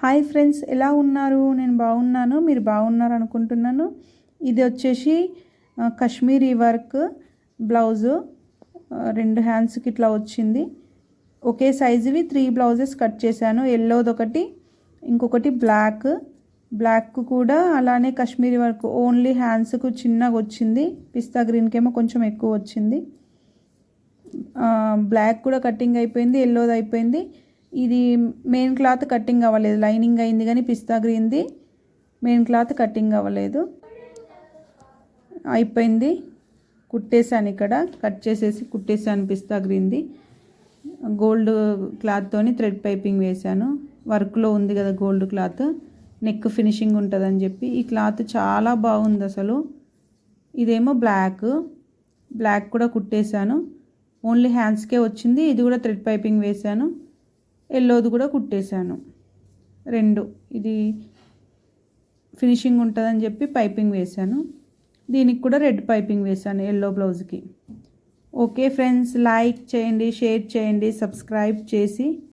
Hi friends, ఎలా ఉన్నారు? నేను బాగున్నాను, మీరు బాగున్నారు అనుకుంటున్నాను. ఇది వచ్చేసి కాశ్మీరీ వర్క్ బ్లౌజు, 2 హ్యాండ్స్కి ఇట్లా వచ్చింది. ఒకే సైజువి 3 బ్లౌజెస్ కట్ చేశాను. ఎల్లోది ఒకటి, ఇంకొకటి బ్లాక్ కూడా అలానే కాశ్మీరీ వర్క్ ఓన్లీ హ్యాండ్స్కు చిన్నగా వచ్చింది. పిస్తా గ్రీన్కేమో కొంచెం ఎక్కువ వచ్చింది. బ్లాక్ కూడా కటింగ్ అయిపోయింది, ఎల్లోది అయిపోయింది. ఇది మెయిన్ క్లాత్ కటింగ్ అవ్వలేదు, లైనింగ్ అయింది కానీ పిస్తా గ్రీన్ది మెయిన్ క్లాత్ కటింగ్ అవ్వలేదు. అయిపోయింది, కుట్టేశాను. ఇక్కడ కట్ చేసేసి కుట్టేశాను. పిస్తా గ్రీన్ది గోల్డ్ క్లాత్తోని థ్రెడ్ పైపింగ్ వేశాను. వర్క్లో ఉంది కదా గోల్డ్ క్లాత్, నెక్ ఫినిషింగ్ ఉంటుందని చెప్పి. ఈ క్లాత్ చాలా బాగుంది అసలు. ఇదేమో బ్లాక్ కూడా కుట్టేశాను. ఓన్లీ హ్యాండ్స్కే వచ్చింది. ఇది కూడా థ్రెడ్ పైపింగ్ వేశాను. ఎల్లోది కూడా కుట్టేశాను. 2 ఇది ఫినిషింగ్ ఉంటుందని చెప్పి పైపింగ్ వేశాను. దీనికి కూడా రెడ్ పైపింగ్ వేశాను ఎల్లో బ్లౌజ్కి. ఓకే ఫ్రెండ్స్, లైక్ చేయండి, షేర్ చేయండి, సబ్స్క్రైబ్ చేసి